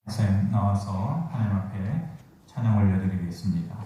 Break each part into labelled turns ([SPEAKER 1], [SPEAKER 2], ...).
[SPEAKER 1] 쌤 나와서 하나님 앞에 찬양 올려드리겠습니다.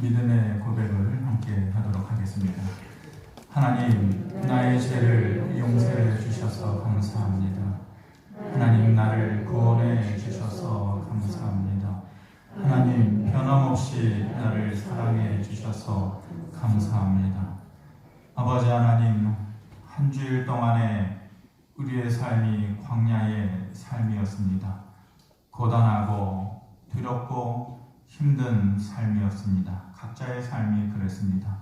[SPEAKER 1] 믿음의 고백을 함께 하도록 하겠습니다. 하나님, 나의 죄를 용서해 주셔서 감사합니다. 하나님, 나를 구원해 주셔서 감사합니다. 하나님, 변함없이 나를 사랑해 주셔서 감사합니다. 아버지 하나님, 한 주일 동안에 우리의 삶이 광야의 삶이었습니다. 고단하고 두렵고 힘든 삶이었습니다. 각자의 삶이 그랬습니다.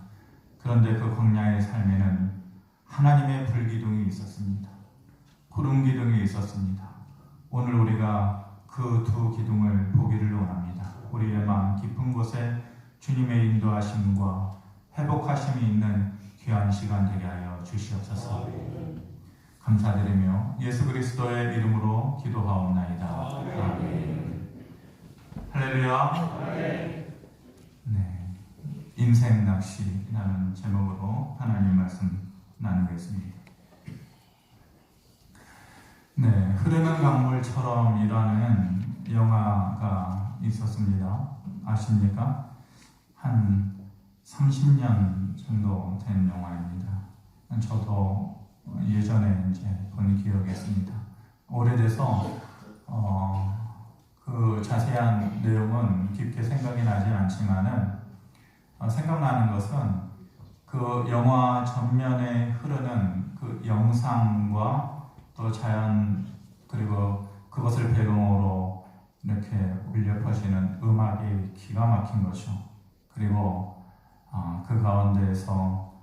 [SPEAKER 1] 그런데 그 광야의 삶에는 하나님의 불기둥이 있었습니다. 구름 기둥이 있었습니다. 오늘 우리가 그 두 기둥을 보기를 원합니다. 우리의 마음 깊은 곳에 주님의 인도하심과 회복하심이 있는 귀한 시간 되게 하여 주시옵소서. 감사드리며 예수 그리스도의 이름으로 기도하옵나이다. 아멘. 할렐루야. 네, 인생 낚시라는 제목으로 하나님 말씀 나누겠습니다. 네, 흐르는 강물처럼이라는 영화가 있었습니다. 아십니까? 한 30년 정도 된 영화입니다. 저도 예전에 이제 본 기억이 있습니다. 오래돼서 그 자세한 내용은 깊게 생각이 나지 않지만은 생각나는 것은 그 영화 전면에 흐르는 그 영상과 또 자연 그리고 그것을 배경으로 이렇게 울려 퍼지는 음악이 기가 막힌 거죠. 그리고 그 가운데에서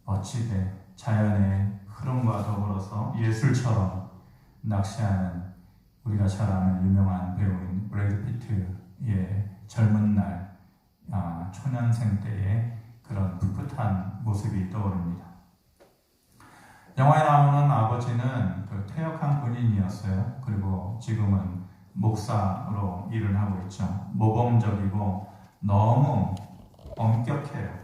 [SPEAKER 1] 멋지게 자연의 흐름과 더불어서 예술처럼 낚시하는 우리가 잘 아는 유명한 배우인 브래드 피트의 젊은 날 초년생 때의 그런 풋풋한 모습이 떠오릅니다. 영화에 나오는 아버지는 그 퇴역한 군인이었어요. 그리고 지금은 목사로 일을 하고 있죠. 모범적이고 너무 엄격해요.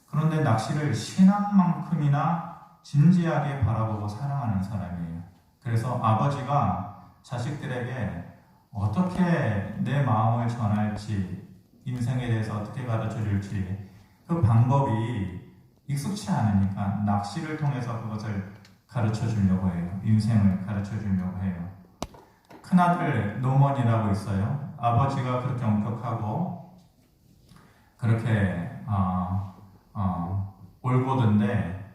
[SPEAKER 1] 그런데 낚시를 신앙만큼이나 진지하게 바라보고 사랑하는 사람이에요. 그래서 아버지가 자식들에게 어떻게 내 마음을 전할지, 인생에 대해서 어떻게 가르쳐 줄지 그 방법이 익숙치 않으니까 낚시를 통해서 그것을 가르쳐 주려고 해요. 인생을 가르쳐 주려고 해요. 큰아들 노먼이라고 있어요. 아버지가 그렇게 엄격하고 그렇게 올곧은데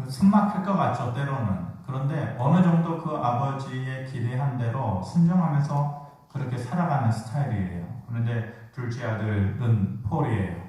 [SPEAKER 1] 숨 막힐 것 같죠, 때로는. 그런데 어느 정도 그 아버지의 기대한 대로 순종하면서 그렇게 살아가는 스타일이에요. 그런데 둘째 아들은 폴이에요.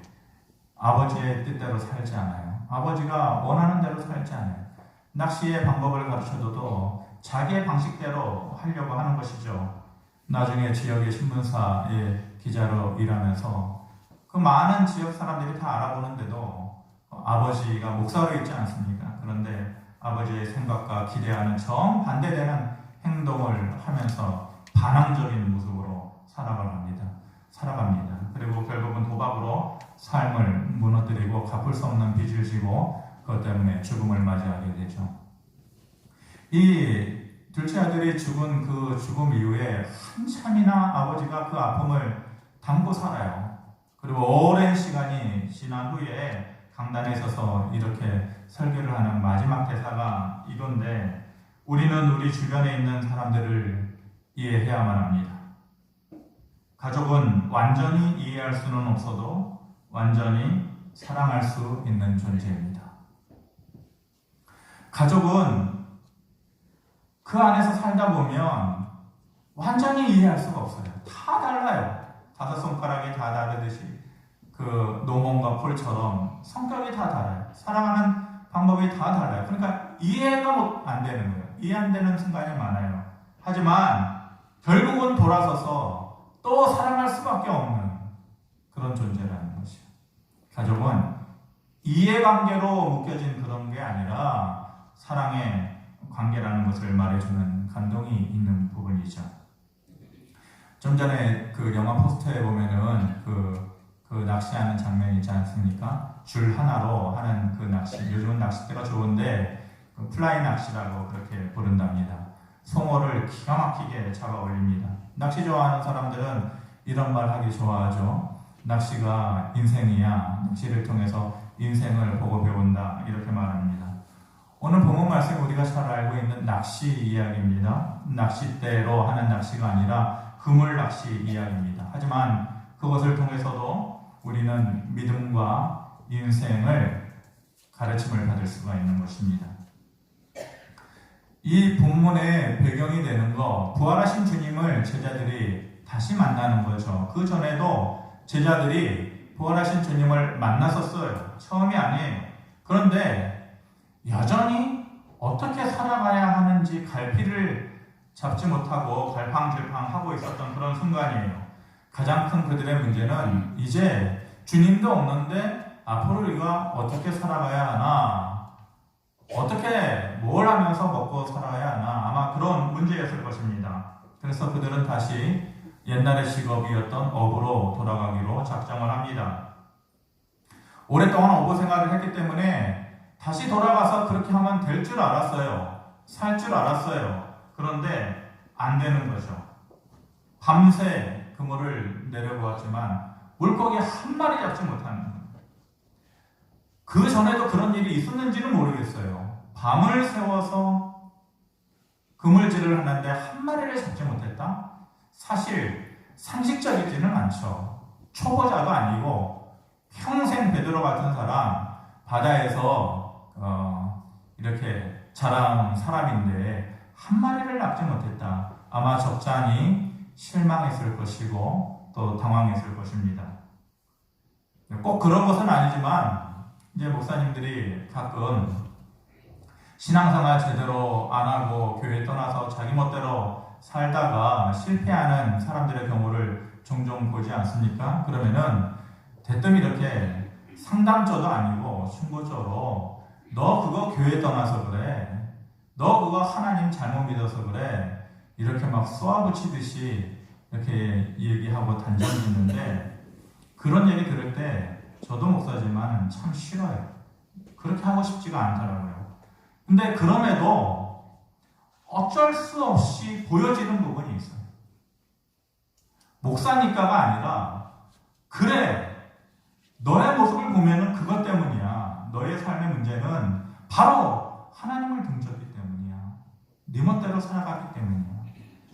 [SPEAKER 1] 아버지의 뜻대로 살지 않아요. 아버지가 원하는 대로 살지 않아요. 낚시의 방법을 가르쳐줘도 자기의 방식대로 하려고 하는 것이죠. 나중에 지역의 신문사의 기자로 일하면서 그 많은 지역 사람들이 다 알아보는데도 아버지가 목사로 있지 않습니까? 그런데 아버지의 생각과 기대하는 정반대되는 행동을 하면서 반항적인 모습으로 살아갑니다. 그리고 결국은 도박으로 삶을 무너뜨리고 갚을 수 없는 빚을 지고 그것 때문에 죽음을 맞이하게 되죠. 이 둘째 아들이 죽은 그 죽음 이후에 한참이나 아버지가 그 아픔을 담고 살아요. 그리고 오랜 시간이 지난 후에 강단에 서서 이렇게 설교를 하는 마지막 대사가 이건데, 우리는 우리 주변에 있는 사람들을 이해해야만 합니다. 가족은 완전히 이해할 수는 없어도 완전히 사랑할 수 있는 존재입니다. 가족은 그 안에서 살다 보면 완전히 이해할 수가 없어요. 다 달라요. 다섯 손가락이 다 다르듯이 그 노몬과 폴처럼 성격이 다 달라요. 사랑하는 방법이 다 달라요. 그러니까 이해가 안 되는 거예요. 이해 안 되는 순간이 많아요. 하지만 결국은 돌아서서 또 사랑할 수밖에 없는 그런 존재라는 것이요. 가족은 이해관계로 묶여진 그런 게 아니라 사랑의 관계라는 것을 말해주는 감동이 있는 부분이죠. 좀 전에 그 영화 포스터에 보면은 그 낚시하는 장면이 있지 않습니까? 줄 하나로 하는 그 낚시. 요즘은 낚싯대가 좋은데 그 플라이 낚시라고 그렇게 부른답니다. 송어를 기가 막히게 잡아 올립니다. 낚시 좋아하는 사람들은 이런 말 하기 좋아하죠. 낚시가 인생이야. 낚시를 통해서 인생을 보고 배운다. 이렇게 말합니다. 오늘 본문 말씀 우리가 잘 알고 있는 낚시 이야기입니다. 낚싯대로 하는 낚시가 아니라 그물 낚시 이야기입니다. 하지만 그것을 통해서도 우리는 믿음과 인생을 가르침을 받을 수가 있는 것입니다. 이 본문의 배경이 되는 거, 부활하신 주님을 제자들이 다시 만나는 거죠. 그 전에도 제자들이 부활하신 주님을 만났었어요. 처음이 아니에요. 그런데 여전히 어떻게 살아가야 하는지 갈피를 잡지 못하고 갈팡질팡하고 있었던 그런 순간이에요. 가장 큰 그들의 문제는 이제 주님도 없는데 앞으로 우리가 어떻게 살아가야 하나, 어떻게 뭘 하면서 먹고 살아야 하나, 아마 그런 문제였을 것입니다. 그래서 그들은 다시 옛날의 직업이었던 어부로 돌아가기로 작정을 합니다. 오랫동안 어부 생활을 했기 때문에 다시 돌아가서 그렇게 하면 될 줄 알았어요. 살 줄 알았어요. 그런데 안 되는 거죠. 밤새 그물을 내려보았지만 물고기 한 마리 잡지 못하는 거예요. 그 전에도 그런 일이 있었는지는 모르겠어요. 밤을 새워서 그물질을 하는데 한 마리를 잡지 못했다? 사실 상식적이지는 않죠. 초보자도 아니고 평생 베드로 같은 사람, 바다에서 이렇게 자란 사람인데 한 마리를 잡지 못했다. 아마 적잖이 실망했을 것이고 또 당황했을 것입니다. 꼭 그런 것은 아니지만 이제 목사님들이 가끔 신앙생활 제대로 안 하고 교회 떠나서 자기 멋대로 살다가 실패하는 사람들의 경우를 종종 보지 않습니까? 그러면은 대뜸 이렇게 상담조도 아니고 충고조로 너 그거 교회 떠나서 그래, 너 그거 하나님 잘못 믿어서 그래, 이렇게 막 쏘아붙이듯이 이렇게 얘기하고 단정 짓는데, 그런 얘기 들을 때 저도 목사지만 참 싫어요. 그렇게 하고 싶지가 않더라고요. 근데 그럼에도 어쩔 수 없이 보여지는 부분이 있어요. 목사니까가 아니라, 그래, 너의 모습을 보면은 그것 때문이야. 너의 삶의 문제는 바로 하나님을 등졌기 때문이야. 네 멋대로 살아갔기 때문이야.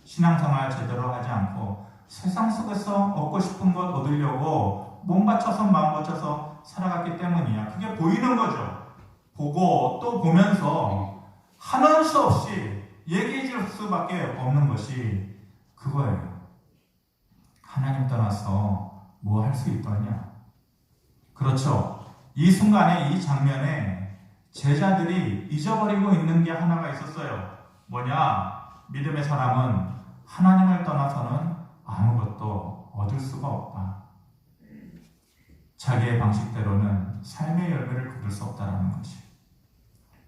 [SPEAKER 1] 신앙생활 제대로 하지 않고 세상 속에서 얻고 싶은 것 얻으려고 몸 바쳐서 마음 바쳐서 살아갔기 때문이야. 그게 보이는 거죠. 보고 또 보면서 하는 수 없이 얘기해 줄 수밖에 없는 것이 그거예요. 하나님 떠나서 뭐 할 수 있더냐. 그렇죠. 이 순간에, 이 장면에 제자들이 잊어버리고 있는 게 하나가 있었어요. 뭐냐? 믿음의 사람은 하나님을 떠나서는 아무것도 얻을 수가 없다. 자기의 방식대로는 삶의 열매를 거둘 수 없다는 것이,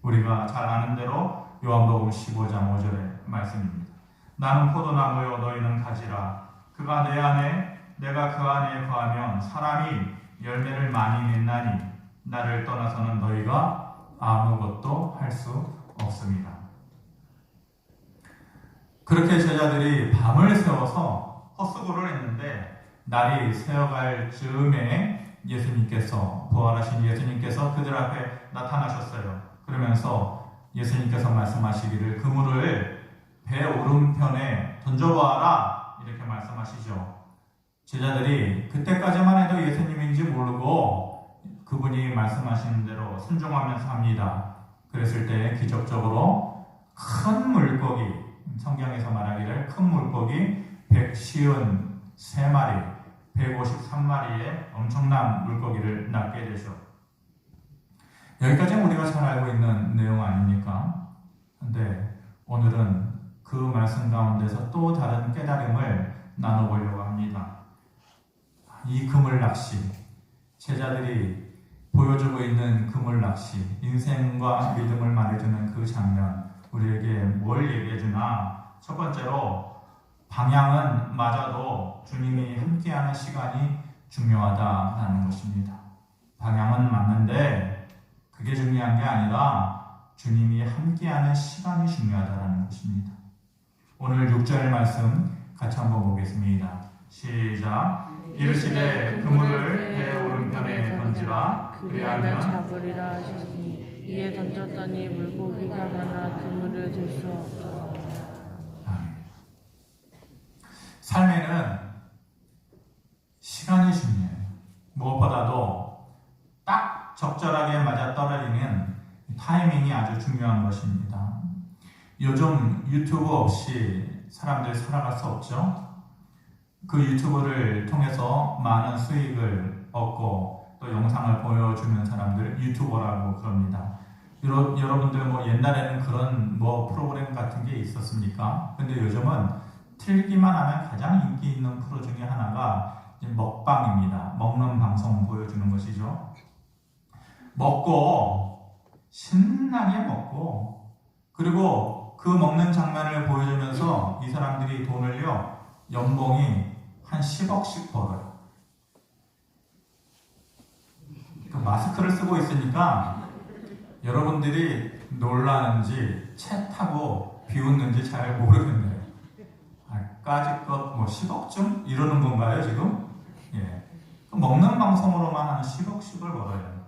[SPEAKER 1] 우리가 잘 아는 대로 요한복음 15장 5절의 말씀입니다. 나는 포도나무요 너희는 가지라. 그가 내 안에 내가 그 안에 거하면 사람이 열매를 많이 맺나니 나를 떠나서는 너희가 아무것도 할 수 없습니다. 그렇게 제자들이 밤을 새워서 헛수고를 했는데 날이 새어갈 즈음에 예수님께서, 부활하신 예수님께서 그들 앞에 나타나셨어요. 그러면서 예수님께서 말씀하시기를 그물을 배 오른편에 던져보아라, 이렇게 말씀하시죠. 제자들이 그때까지만 해도 예수님인지 모르고 그분이 말씀하시는 대로 순종하면서 합니다. 그랬을 때 기적적으로 큰 물고기, 성경에서 말하기를 큰 물고기 153마리, 153마리의 엄청난 물고기를 낚게 되죠. 여기까지는 우리가 잘 알고 있는 내용 아닙니까? 근데 오늘은 그 말씀 가운데서 또 다른 깨달음을 나눠보려고 합니다. 이 그물 낚시, 제자들이 보여주고 있는 그물 낚시, 인생과 믿음을 말해주는 그 장면, 우리에게 뭘 얘기해주나? 첫 번째로 방향은 맞아도 주님이 함께하는 시간이 중요하다라는 것입니다. 방향은 맞는데 그게 중요한 게 아니라 주님이 함께하는 시간이 중요하다라는 것입니다. 오늘 6절 말씀 같이 한번 보겠습니다. 시작. 이르시되 그물을 배 오른편에 던지라 그리하면
[SPEAKER 2] 잡으리라 하시니 이에 던졌더니 물고기가 많아 그물을 들 수 없더라.
[SPEAKER 1] 삶에는 시간이 중요해요. 무엇보다도 딱 적절하게 맞아떨어지는 타이밍이 아주 중요한 것입니다. 요즘 유튜브 없이 사람들 살아갈 수 없죠. 그 유튜브를 통해서 많은 수익을 얻고 또 영상을 보여주는 사람들 유튜버라고 그럽니다. 여러분들 뭐 옛날에는 그런 뭐 프로그램 같은 게 있었습니까? 근데 요즘은 틀기만 하면 가장 인기 있는 프로 중에 하나가 먹방입니다. 먹는 방송 보여주는 것이죠. 먹고 신나게 먹고 그리고 그 먹는 장면을 보여주면서 이 사람들이 돈을요 연봉이 한 10억씩 벌어요. 그 마스크를 쓰고 있으니까 여러분들이 놀라는지 채타고 비웃는지 잘 모르겠네요. 까짓것 뭐 10억쯤 이러는 건가요 지금? 예. 먹는 방송으로만 한 10억씩을 벌어요.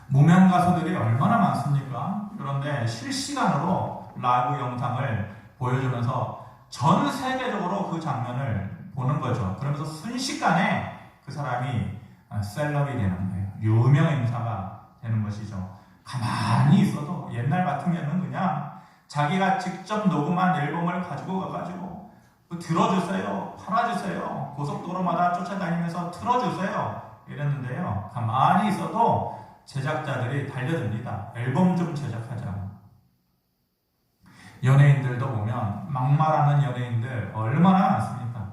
[SPEAKER 1] 무명 가수들이 얼마나 많습니까? 그런데 실시간으로 라이브 영상을 보여주면서 전 세계적으로 그 장면을 보는 거죠. 그러면서 순식간에 그 사람이 셀럽이 되는 거예요. 유명 인사가 되는 것이죠. 가만히 있어도 옛날 같으면은 그냥 자기가 직접 녹음한 앨범을 가지고 가가지고 들어주세요, 팔아주세요, 고속도로마다 쫓아다니면서 틀어주세요 이랬는데요. 가만히 있어도 제작자들이 달려듭니다. 앨범 좀 제작하자. 연예인들도 보면 막말하는 연예인들 얼마나 많습니까?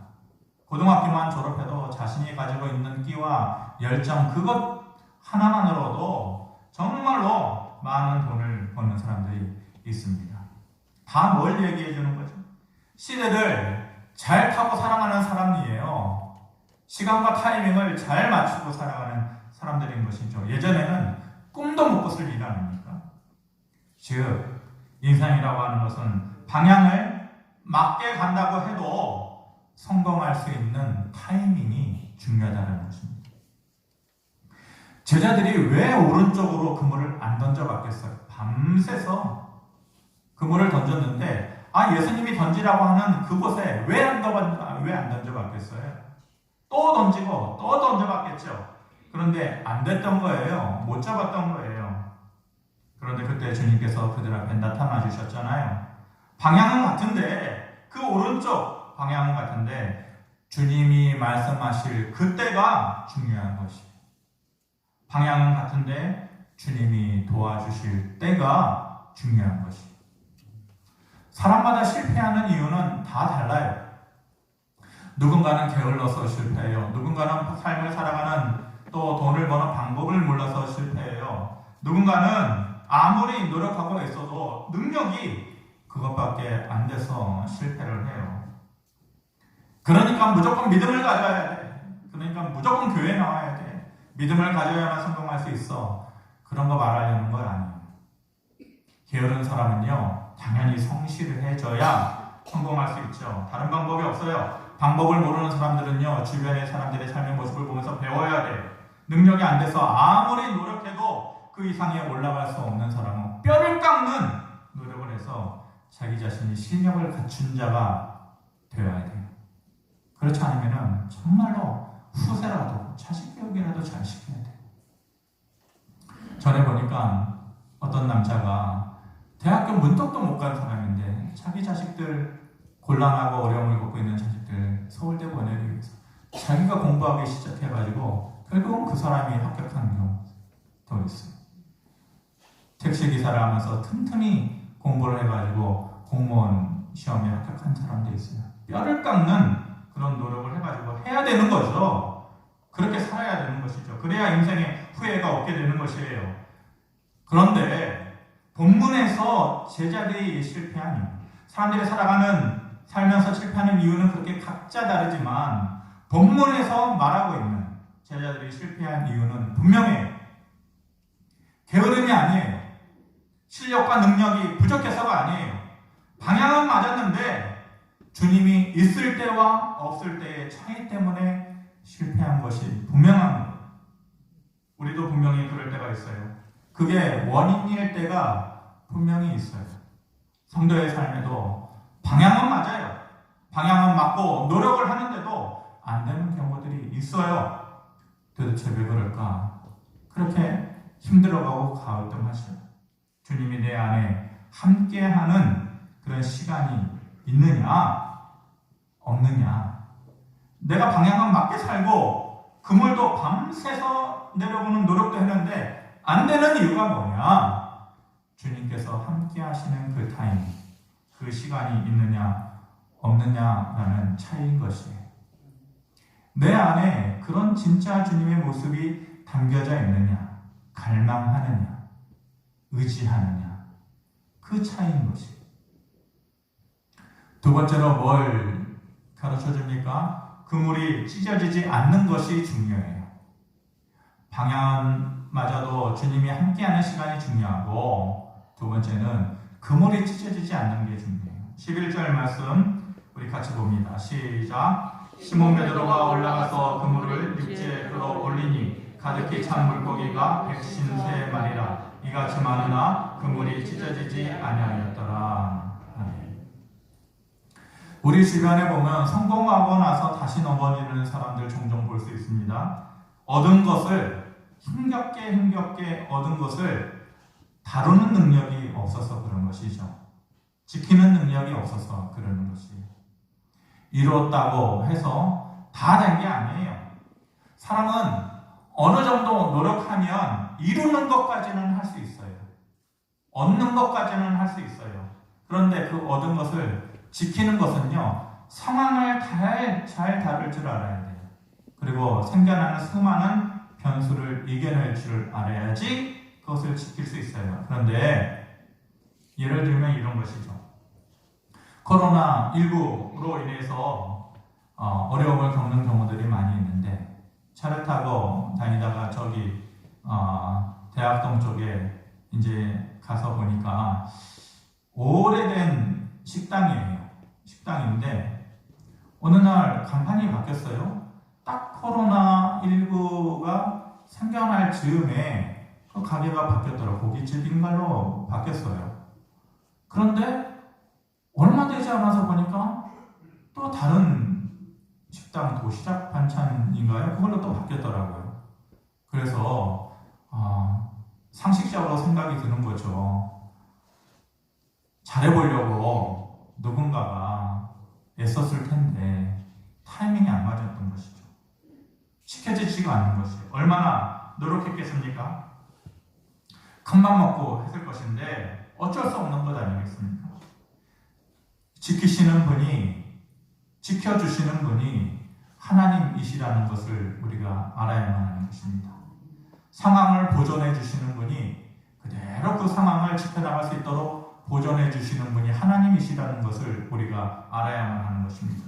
[SPEAKER 1] 고등학교만 졸업해도 자신이 가지고 있는 끼와 열정 그것 하나만으로도 정말로 많은 돈을 버는 사람들이 있습니다. 다 뭘 얘기해 주는 거죠? 시대를 잘 타고 살아가는 사람이에요. 시간과 타이밍을 잘 맞추고 살아가는 사람들인 것이죠. 예전에는 꿈도 못 꿨을 일 아닙니까? 즉 인생이라고 하는 것은 방향을 맞게 간다고 해도 성공할 수 있는 타이밍이 중요하다는 것입니다. 제자들이 왜 오른쪽으로 그물을 안 던져봤겠어요? 밤새서 그물을 던졌는데 예수님이 던지라고 하는 그곳에 왜 안 던져봤겠어요? 또 던지고 또 던져봤겠죠. 그런데 안 됐던 거예요. 못 잡았던 거예요. 그런데 그때 주님께서 그들 앞에 나타나 주셨잖아요. 방향은 같은데 그 오른쪽 방향은 같은데 주님이 말씀하실 그때가 중요한 것이에요. 방향은 같은데 주님이 도와주실 때가 중요한 것이에요. 사람마다 실패하는 이유는 다 달라요. 누군가는 게을러서 실패해요. 누군가는 삶을 살아가는 또 돈을 버는 방법을 몰라서 실패해요. 누군가는 아무리 노력하고 있어도 능력이 그것밖에 안 돼서 실패를 해요. 그러니까 무조건 믿음을 가져야 돼. 그러니까 무조건 교회에 나와야 돼. 믿음을 가져야만 성공할 수 있어. 그런 거 말하려는 건 아니에요. 게으른 사람은요 당연히 성실을 해줘야 성공할 수 있죠. 다른 방법이 없어요. 방법을 모르는 사람들은요 주변의 사람들의 삶의 모습을 보면서 배워야 돼요. 능력이 안 돼서 아무리 노력해도 그 이상에 올라갈 수 없는 사람은 뼈를 깎는 노력을 해서 자기 자신이 실력을 갖춘 자가 되어야 돼요. 그렇지 않으면 정말로 후세라도 자식 교육이라도 잘 시켜야 돼요. 전에 보니까 어떤 남자가 대학교 문턱도 못 간 사람인데 자기 자식들 곤란하고 어려움을 겪고 있는 자식들 서울대 보내기 위해서 자기가 공부하기 시작해가지고 결국은 그 사람이 합격하는 경우도 있어요. 택시기사를 하면서 틈틈이 공부를 해가지고 공무원 시험에 합격한 사람도 있어요. 뼈를 깎는 그런 노력을 해가지고 해야 되는 거죠. 그렇게 살아야 되는 것이죠. 그래야 인생에 후회가 없게 되는 것이에요. 그런데 본문에서 제자들이 실패하니 사람들이 살면서 실패하는 이유는 그렇게 각자 다르지만 본문에서 말하고 있는 제자들이 실패한 이유는 분명해요. 게으름이 아니에요. 실력과 능력이 부족해서가 아니에요. 방향은 맞았는데 주님이 있을 때와 없을 때의 차이 때문에 있어요. 그게 원인일 때가 분명히 있어요. 성도의 삶에도 방향은 맞아요. 방향은 맞고 노력을 하는데도 안 되는 경우들이 있어요. 도대체 왜 그럴까? 그렇게 힘들어가고 가을등하시오. 주님이 내 안에 함께하는 그런 시간이 있느냐? 없느냐? 내가 방향은 맞게 살고 그물도 밤새서 내려보는 노력도 했는데 안 되는 이유가 뭐냐? 주님께서 함께 하시는 그 타임, 그 시간이 있느냐 없느냐라는 차이인 것이에요. 내 안에 그런 진짜 주님의 모습이 담겨져 있느냐, 갈망하느냐, 의지하느냐, 그 차이인 것이에요. 두 번째로 뭘 가르쳐 줍니까? 그물이 찢어지지 않는 것이 중요해요. 방향은 맞아도 주님이 함께하는 시간이 중요하고, 두 번째는 그물이 찢어지지 않는 게 중요해요. 11절 말씀 우리 같이 봅니다. 시작. 시몬 베드로가 올라가서 그물을 육지에 끌어올리니 가득히 찬 물고기가 153마리라. 이같이 많으나 그물이 찢어지지 아니하였더라. 우리 주변에 보면 성공하고 나서 다시 넘어지는 사람들 종종 볼 수 있습니다. 얻은 것을 힘겹게 얻은 것을 다루는 능력이 없어서 그런 것이죠. 지키는 능력이 없어서 그러는 것이에요. 이뤘다고 해서 다 된 게 아니에요. 사람은 어느 정도 노력하면 이루는 것까지는 할 수 있어요. 얻는 것까지는 할 수 있어요. 그런데 그 얻은 것을 지키는 것은요, 상황을 잘 다룰 줄 알아야 돼요. 그리고 생겨나는 수많은 변수를 이겨낼 줄 알아야지 그것을 지킬 수 있어요. 그런데 예를 들면 이런 것이죠. 코로나19로 인해서 어려움을 겪는 경우들이 많이 있는데, 차를 타고 다니다가 저기 대학동 쪽에 이제 가서 보니까 오래된 식당인데 어느 날 간판이 바뀌었어요. 딱 코로나19가 생겨날 즈음에 그 가게가 바뀌었더라고요. 고깃집인가로 바뀌었어요. 그런데 얼마 되지 않아서 보니까 또 다른 식당, 도시락 반찬인가요? 그걸로 또 바뀌었더라고요. 그래서 상식적으로 생각이 드는 거죠. 잘해보려고 누군가가 애썼을 텐데 타이밍이 안 맞았던 것이죠. 지켜지지가 않는 것이에요. 얼마나 노력했겠습니까? 큰맘 먹고 했을 것인데 어쩔 수 없는 것 아니겠습니까? 지키시는 분이, 지켜주시는 분이 하나님이시라는 것을 우리가 알아야만 하는 것입니다. 상황을 보존해 주시는 분이 그대로 그 상황을 지켜나갈 수 있도록 보존해 주시는 분이 하나님이시라는 것을 우리가 알아야만 하는 것입니다.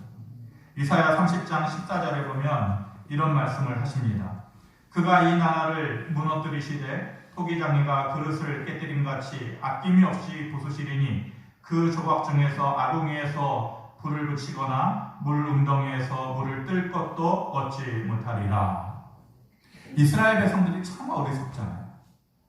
[SPEAKER 1] 이사야 30장 14절에 보면 이런 말씀을 하십니다. 그가 이 나라를 무너뜨리시되 토기장이가 그릇을 깨뜨림같이 아낌이 없이 부수시리니 그 조각 중에서 아궁이에서 불을 붙이거나 물 웅덩이에서 물을 뜰 것도 얻지 못하리라. 이스라엘 백성들이 참 어리석잖아요.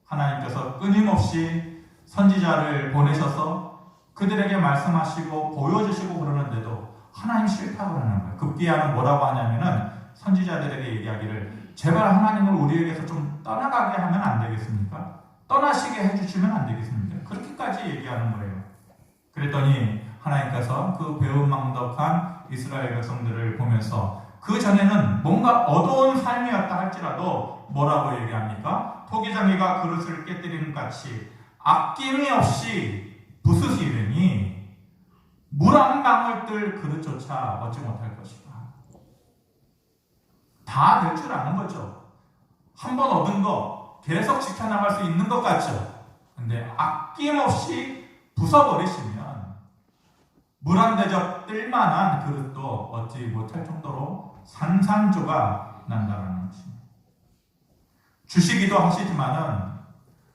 [SPEAKER 1] 하나님께서 끊임없이 선지자를 보내셔서 그들에게 말씀하시고 보여주시고 그러는데도 하나님 싫다고 그러는 거예요. 급기야는 뭐라고 하냐면은 선지자들에게 얘기하기를 제발 하나님을 우리에게서 좀 떠나가게 하면 안 되겠습니까? 떠나시게 해주시면 안 되겠습니까? 그렇게까지 얘기하는 거예요. 그랬더니 하나님께서 그 배은망덕한 이스라엘 백성들을 보면서 그 전에는 뭔가 어두운 삶이었다 할지라도 뭐라고 얘기합니까? 토기장이가 그릇을 깨뜨리는 같이 아낌이 없이 부수시리니 물 한 방울 뜰 그릇조차 얻지 못할 것이다. 다 될 줄 아는 거죠. 한 번 얻은 거 계속 지켜나갈 수 있는 것 같죠. 근데 아낌없이 부숴버리시면 물 한 대접 뜰만한 그릇도 얻지 못할 정도로 산산조가 난다는 것입니다. 주시기도 하시지만은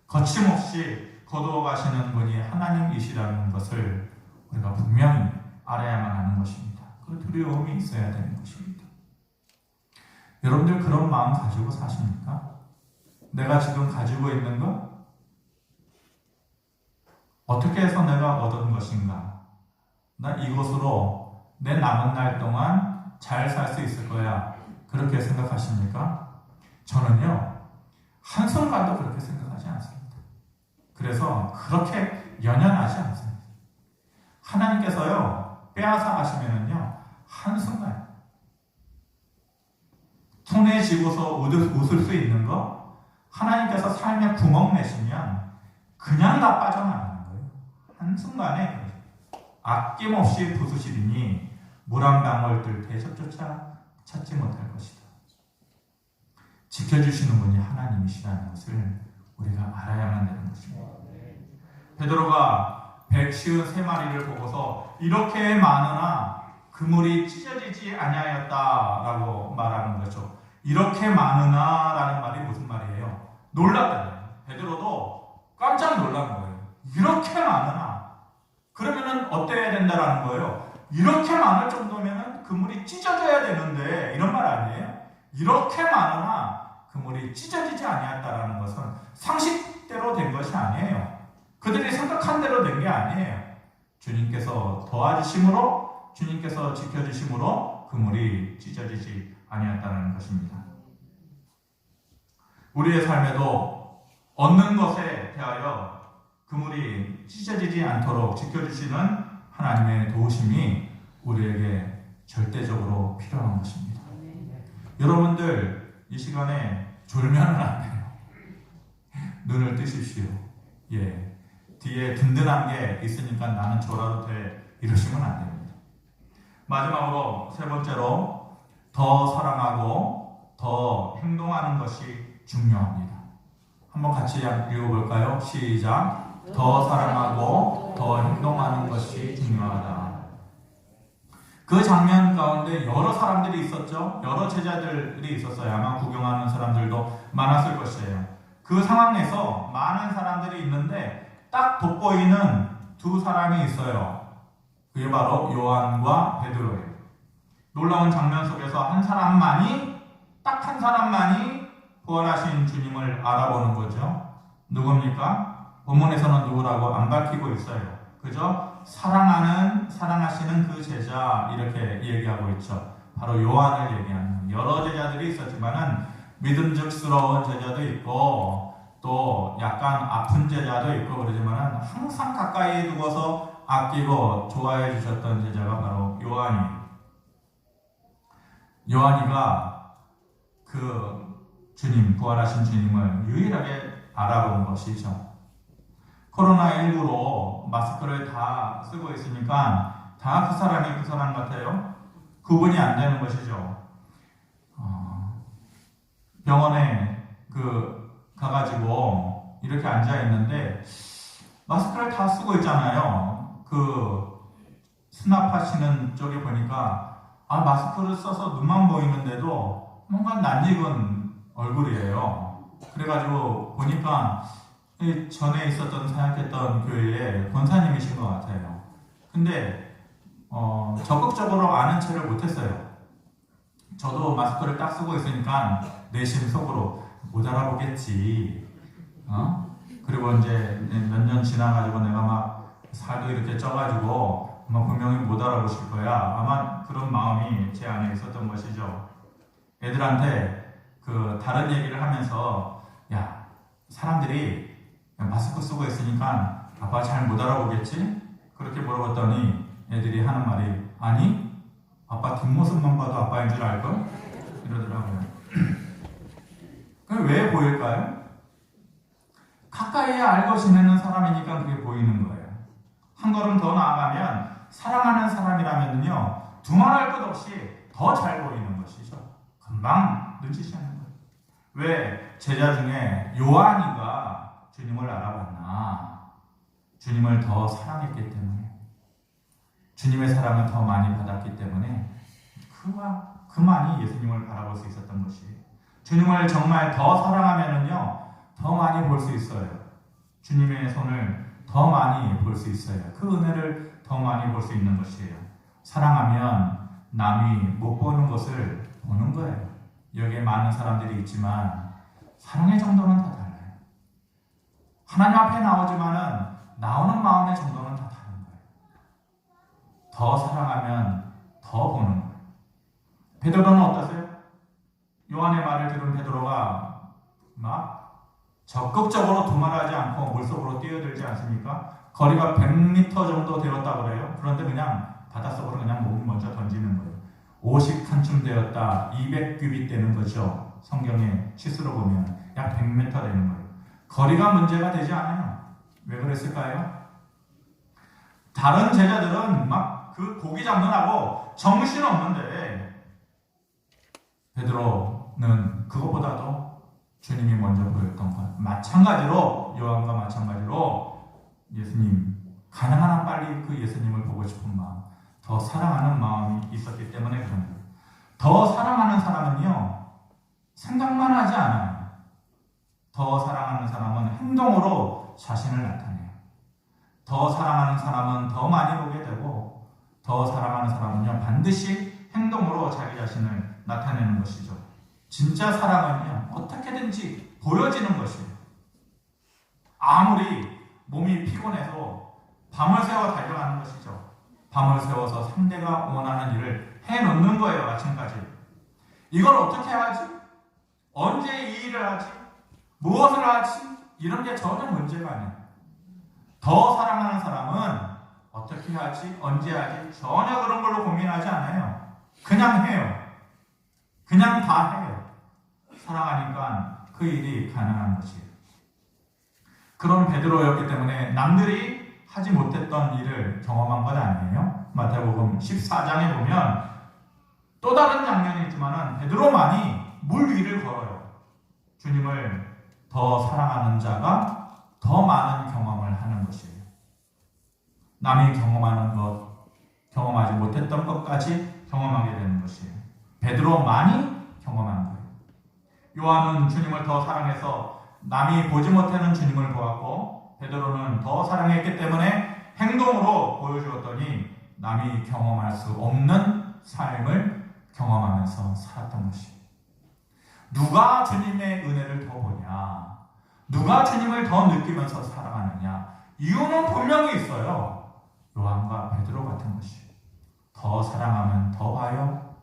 [SPEAKER 1] 거침없이 거두어 가시는 분이 하나님이시라는 것을 우리가 분명히 알아야만 하는 것입니다. 그 두려움이 있어야 되는 것입니다. 여러분들 그런 마음 가지고 사십니까? 내가 지금 가지고 있는 것? 어떻게 해서 내가 얻은 것인가? 나 이것으로 내 남은 날 동안 잘 살 수 있을 거야. 그렇게 생각하십니까? 저는요, 한순간도 그렇게 생각하지 않습니다. 그래서 그렇게 연연하지 않습니다. 하나님께서요, 빼앗아 가시면은요, 한순간 손에 쥐고서 웃을 수 있는 거, 하나님께서 삶에 구멍 내시면 그냥 다 빠져나가는 거예요. 한순간에 아낌없이 부수시리니 물 한 방울 뜰 대접조차 찾지 못할 것이다. 지켜주시는 분이 하나님이시라는 것을 우리가 알아야만 되는 것입니다. 베드로가 153마리를 보고서 이렇게 많으나 그물이 찢어지지 아니하였다라고 말하는 거죠. 이렇게 많으나 라는 말이 무슨 말이에요? 놀랐다는. 베드로도 깜짝 놀란 거예요. 이렇게 많으나. 그러면은 어때야 된다라는 거예요? 이렇게 많을 정도면은 그물이 찢어져야 되는데 이런 말 아니에요? 이렇게 많으나 그물이 찢어지지 아니했다라는 것은 상식대로 된 것이 아니에요. 그들이 생각한 대로 된 게 아니에요. 주님께서 도와주심으로, 주님께서 지켜주심으로 그물이 찢어지지 아니했다는 것입니다. 우리의 삶에도 얻는 것에 대하여 그물이 찢어지지 않도록 지켜주시는 하나님의 도우심이 우리에게 절대적으로 필요한 것입니다. 여러분들 이 시간에 졸면은 안 돼요. 눈을 뜨십시오. 예, 뒤에 든든한 게 있으니까 나는 졸아도 돼 이러시면 안 됩니다. 마지막으로 세 번째로 더 사랑하고 더 행동하는 것이 중요합니다. 한번 같이 읽어볼까요? 시작. 더 사랑하고 더 행동하는 것이 중요하다. 그 장면 가운데 여러 사람들이 있었죠. 여러 제자들이 있었어요. 아마 구경하는 사람들도 많았을 것이에요. 그 상황에서 많은 사람들이 있는데 딱 돋보이는 두 사람이 있어요. 그게 바로 요한과 베드로예요. 놀라운 장면 속에서 한 사람만이, 딱 한 사람만이 부활하신 주님을 알아보는 거죠. 누굽니까? 본문에서는 누구라고 안 밝히고 있어요. 그죠? 사랑하시는 그 제자 이렇게 얘기하고 있죠. 바로 요한을 얘기하는, 여러 제자들이 있었지만은 믿음직스러운 제자도 있고 또 약간 아픈 제자도 있고 그러지만은 항상 가까이 두고서 아끼고 좋아해 주셨던 제자가 바로 요한이에요. 요한이가 그 주님, 부활하신 주님을 유일하게 알아본 것이죠. 코로나19로 마스크를 다 쓰고 있으니까 다 그 사람이 그 사람 같아요. 구분이 안 되는 것이죠. 병원에 가가지고 이렇게 앉아 있는데 마스크를 다 쓰고 있잖아요. 수납하시는 쪽에 보니까 마스크를 써서 눈만 보이는데도 뭔가 낯익은 얼굴이에요. 그래가지고 보니까 전에 있었던 사역했던 교회에 권사님이신 것 같아요. 근데 적극적으로 아는 체를 못했어요. 저도 마스크를 딱 쓰고 있으니까 내심 속으로 못 알아보겠지. 그리고 이제 몇 년 지나가지고 내가 막 살도 이렇게 쪄가지고 아마 분명히 못 알아보실 거야. 아마 그런 마음이 제 안에 있었던 것이죠. 애들한테 다른 얘기를 하면서 야, 사람들이 마스크 쓰고 있으니까 아빠 잘 못 알아보겠지? 그렇게 물어봤더니 애들이 하는 말이 아니, 아빠 뒷모습만 봐도 아빠인 줄 알걸? 이러더라고요. 그게 왜 보일까요? 가까이에 알고 지내는 사람이니까 그게 보이는 거예요. 한 걸음 더 나아가면 사랑하는 사람이라면요, 두말할 것 없이 더 잘 보이는 것이죠. 금방 눈치채는 거예요. 왜 제자 중에 요한이가 주님을 알아봤나? 주님을 더 사랑했기 때문에, 주님의 사랑을 더 많이 받았기 때문에 그만이 예수님을 바라볼 수 있었던 것이에요. 주님을 정말 더 사랑하면은요, 더 많이 볼 수 있어요. 주님의 손을 더 많이 볼 수 있어요. 그 은혜를 더 많이 볼 수 있는 것이에요. 사랑하면 남이 못 보는 것을 보는 거예요. 여기에 많은 사람들이 있지만 사랑의 정도는 다 달라요. 하나님 앞에 나오지만은 나오는 마음의 정도는 다 다른 거예요. 더 사랑하면 더 보는 거예요. 베드로는 어떠세요? 요한의 말을 들은 베드로가 막 적극적으로 두말하지 않고 물속으로 뛰어들지 않습니까? 거리가 100m 정도 되었다 그래요. 그런데 그냥 바닷속으로 그냥 몸을 먼저 던지는 거예요. 50칸쯤 되었다. 200규빗 되는 거죠. 성경의 시수로 보면 약 100m 되는 거예요. 거리가 문제가 되지 않아요. 왜 그랬을까요? 다른 제자들은 막 그 고기 잡느라고 정신 없는데 베드로는 그것보다도 주님이 먼저 보였던 것. 마찬가지로 요한과 마찬가지로 예수님 가능한 한 빨리 그 예수님을 보고 싶은 마음, 더 사랑하는 마음이 있었기 때문에 그런 거예요. 더 사랑하는 사람은요 생각만 하지 않아요. 더 사랑하는 사람은 행동으로 자신을 나타내요. 더 사랑하는 사람은 더 많이 보게 되고 더 사랑하는 사람은요 반드시 행동으로 자기 자신을 나타내는 것이죠. 진짜 사랑은요 어떻게든지 보여지는 것이에요. 아무리 몸이 피곤해서 밤을 새워 달려가는 것이죠. 밤을 새워서 상대가 원하는 일을 해놓는 거예요. 아침까지. 이걸 어떻게 하지? 언제 이 일을 하지? 무엇을 하지? 이런 게 전혀 문제가 아니에요. 더 사랑하는 사람은 어떻게 하지? 언제 하지? 전혀 그런 걸로 고민하지 않아요. 그냥 해요. 그냥 다 해요. 사랑하니까 그 일이 가능한 것이에요. 그런 베드로였기 때문에 남들이 하지 못했던 일을 경험한 건 아니에요. 마태복음 14장에 보면 또 다른 장면이 있지만 베드로만이 물 위를 걸어요. 주님을 더 사랑하는 자가 더 많은 경험을 하는 것이에요. 남이 경험하는 것, 경험하지 못했던 것까지 경험하게 되는 것이에요. 베드로만이 경험하는 거예요. 요한은 주님을 더 사랑해서 남이 보지 못하는 주님을 보았고 베드로는 더 사랑했기 때문에 행동으로 보여주었더니 남이 경험할 수 없는 삶을 경험하면서 살았던 것이에요. 누가 주님의 은혜를 더 보냐? 누가 주님을 더 느끼면서 살아가느냐? 이유는 분명히 있어요. 요한과 베드로 같은 것이에요. 더 사랑하면 더 봐요.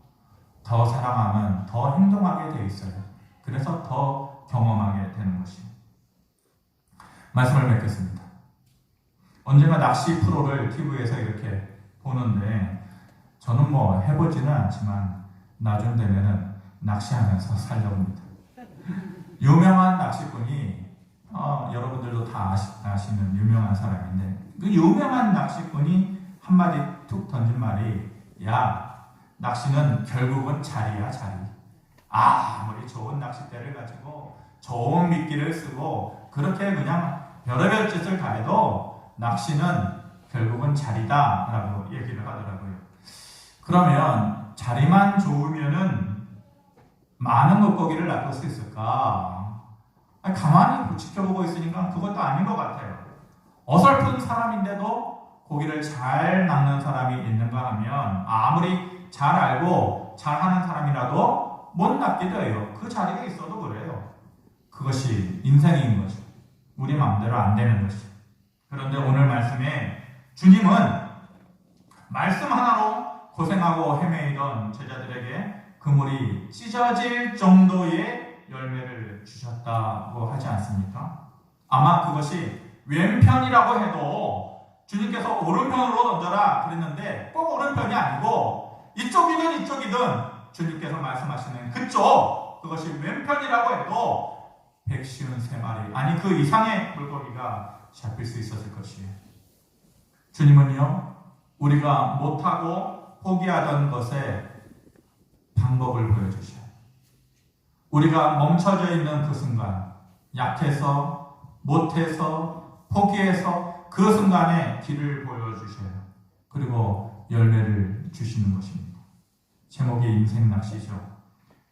[SPEAKER 1] 더 사랑하면 더 행동하게 돼 있어요. 그래서 더 경험하게 되는 것이에요. 말씀을 맺겠습니다. 언젠가 낚시 프로를 TV에서 이렇게 보는데 저는 뭐 해보지는 않지만 나중 되면은 낚시하면서 살려봅니다. 유명한 낚시꾼이 여러분들도 다 아시는 유명한 사람인데 그 유명한 낚시꾼이 한마디 툭 던진 말이 야 낚시는 결국은 자리야 자리. 아무리 좋은 낚싯대를 가지고 좋은 미끼를 쓰고 그렇게 그냥 별의별 짓을 다 해도 낚시는 결국은 자리다 라고 얘기를 하더라고요. 그러면 자리만 좋으면은 많은 물고기를 낚을 수 있을까? 가만히 지켜보고 있으니까 그것도 아닌 것 같아요. 어설픈 사람인데도 고기를 잘 낚는 사람이 있는가 하면 아무리 잘 알고 잘하는 사람이라도 못 낚기도 해요. 그 자리에 있어도 그래요. 그것이 인생인 거죠. 우리 마음대로 안 되는 것이. 그런데 오늘 말씀에 주님은 말씀 하나로 고생하고 헤매이던 제자들에게 그물이 찢어질 정도의 열매를 주셨다고 하지 않습니까? 아마 그것이 왼편이라고 해도 주님께서 오른편으로 던져라 그랬는데 꼭 오른편이 아니고 이쪽이든 이쪽이든 주님께서 말씀하시는 그쪽 그것이 왼편이라고 해도 153마리 아니 그 이상의 물고기가 잡힐 수 있었을 것이에요. 주님은요 우리가 못하고 포기하던 것에 방법을 보여주셔요. 우리가 멈춰져 있는 그 순간 약해서 못해서 포기해서 그 순간에 길을 보여주셔요. 그리고 열매를 주시는 것입니다. 제목이 인생 낚시죠.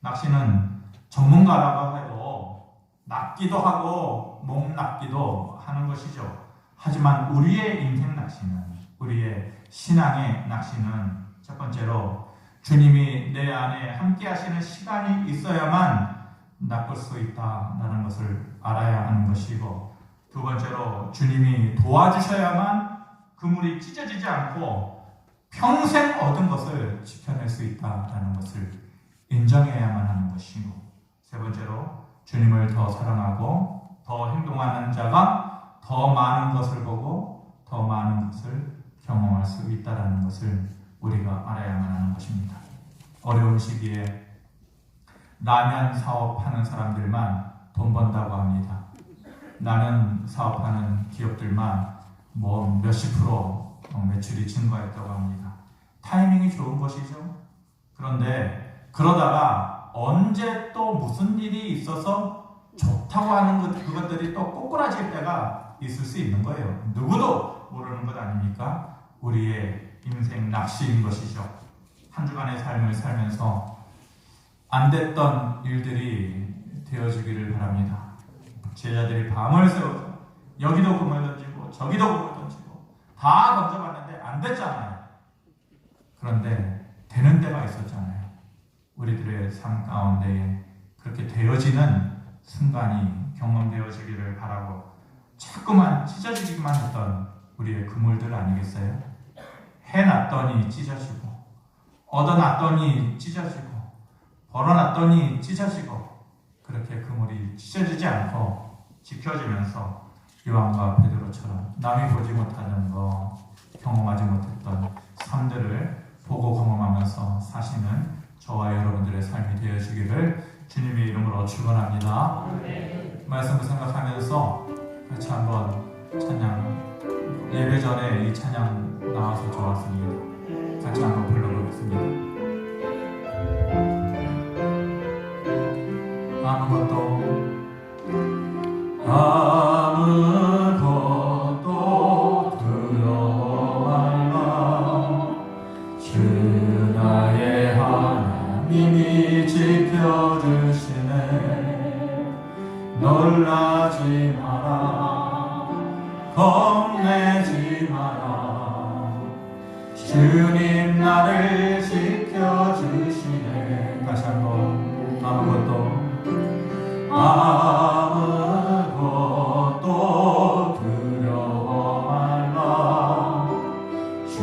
[SPEAKER 1] 낚시는 전문가라고 해도 낚기도 하고 목 낚기도 하는 것이죠. 하지만 우리의 인생 낚시는 우리의 신앙의 낚시는 첫 번째로 주님이 내 안에 함께 하시는 시간이 있어야만 낚을 수 있다라는 것을 알아야 하는 것이고, 두 번째로 주님이 도와주셔야만 그물이 찢어지지 않고 평생 얻은 것을 지켜낼 수 있다라는 것을 인정해야만 하는 것이고, 세 번째로 주님을 더 사랑하고 더 행동하는 자가 더 많은 것을 보고 더 많은 것을 경험할 수 있다는 것을 우리가 알아야만 하는 것입니다. 어려운 시기에 라면 사업하는 사람들만 돈 번다고 합니다. 라면 사업하는 기업들만 뭐 몇십 프로 매출이 증가했다고 합니다. 타이밍이 좋은 것이죠. 그런데 그러다가 언제 또 무슨 일이 있어서 좋다고 하는 그것들이 또 꼬꾸라질 때가 있을 수 있는 거예요. 누구도 모르는 것 아닙니까? 우리의 인생 낚시인 것이죠. 한 주간의 삶을 살면서 안 됐던 일들이 되어주기를 바랍니다. 제자들이 밤을 새워서 여기도 금을 던지고 저기도 금을 던지고 다 던져봤는데 안 됐잖아요. 그런데 되는 때가 있었잖아요. 우리들의 삶 가운데에 그렇게 되어지는 순간이 경험되어지기를 바라고, 자꾸만 찢어지기만 했던 우리의 그물들 아니겠어요? 해놨더니 찢어지고, 얻어놨더니 찢어지고, 벌어놨더니 찢어지고, 그렇게 그물이 찢어지지 않고 지켜지면서 요한과 베드로처럼 남이 보지 못하는 거, 경험하지 못했던 삶들을 보고 경험하면서 사시는 저와 여러분들의 삶이 되어주기를 주님의 이름으로 축원합니다. 말씀을 생각하면서 같이 한번 찬양, 예배 전에 이 찬양 나와서 좋았습니다. 같이 한번 불러보겠습니다. 아무것도 두려워 말라. 주 나의 하나님이 지켜주시네. 놀라지 마라, 겁내지 마라. 주님 나를 지켜주시네. 다시 한번 아무것도 두려워 말라. 주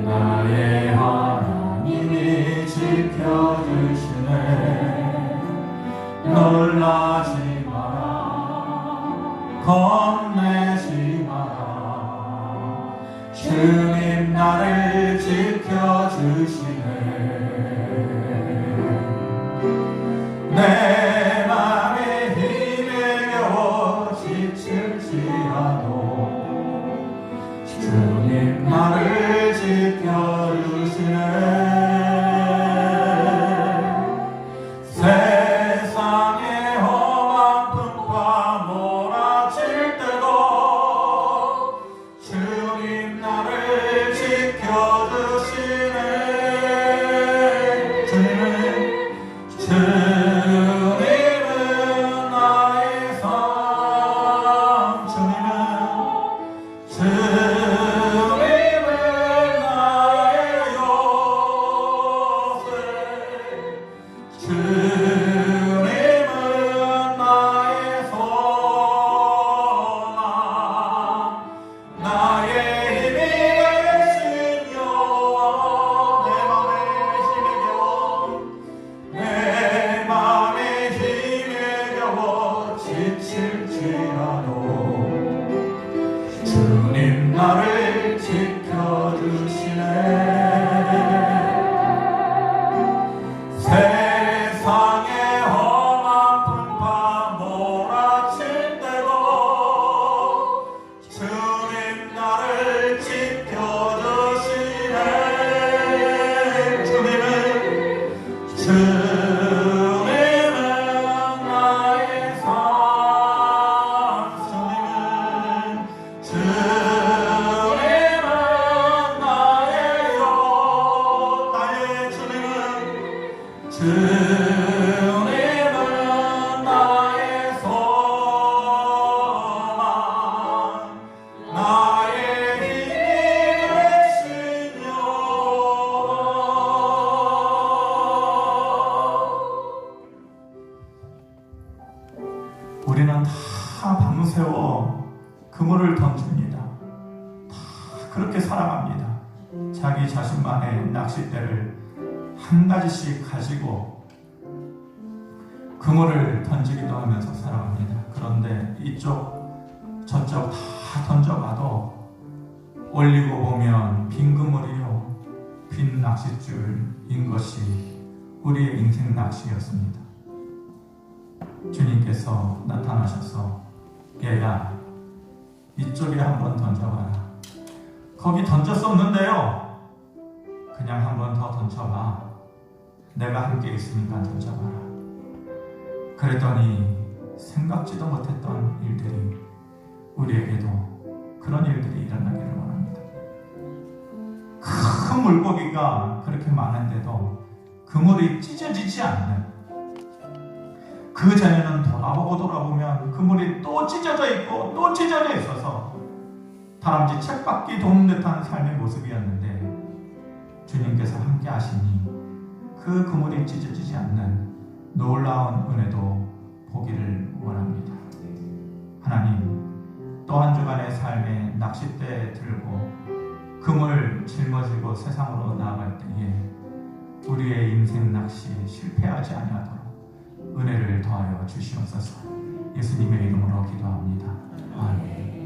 [SPEAKER 1] 나의 하나님이 지켜주시네. 놀라지 마라, 겁내지 마라. 주님 나를 지켜주시네. 내 맘에 힘에 겨워 지칠지라도 주님 나를 지켜주시네. 세상의 험한 풍파 몰아칠 때도 주님 나를 지켜주시네. 주님은 나의 삶, 주님은 나의 요새, 주님은 나의 소망, 나의 힘이 되신 여호와. 내 맘에 힘에 겨워 지칠지라도 주님 나를 지켜주시네. 세상의 우리는 다 밤새워 그물을 던집니다. 다 그렇게 살아갑니다. 자기 자신만의 낚싯대를 한 가지씩 가지고 그물을 던지기도 하면서 살아갑니다. 그런데 이쪽 저쪽 다 던져봐도 올리고 보면 빈 그물이요, 빈 낚싯줄인 것이 우리의 인생 낚시였습니다. 주님께서 나타나셔서 얘야, 이쪽에 한번 던져봐라. 거기 던졌었는데요, 그냥 한번 더 던져봐. 내가 함께 있으니까 던져봐라. 그랬더니 생각지도 못했던 일들이, 우리에게도 그런 일들이 일어나기를 원합니다. 큰 물고기가 그렇게 많은데도 그물이 찢어지지 않는, 그 전에는 돌아보면 그물이 또 찢어져 있고 또 찢어져 있어서 다람쥐 쳇바퀴 도는 듯한 삶의 모습이었는데, 주님께서 함께 하시니 그 그물이 찢어지지 않는 놀라운 은혜도 보기를 원합니다. 하나님, 또 한 주간의 삶에 낚싯대 들고 그물 짊어지고 세상으로 나아갈 때에 우리의 인생 낚시 실패하지 아니하도록 은혜를 더하여 주시옵소서. 예수님의 이름으로 기도합니다. 아멘.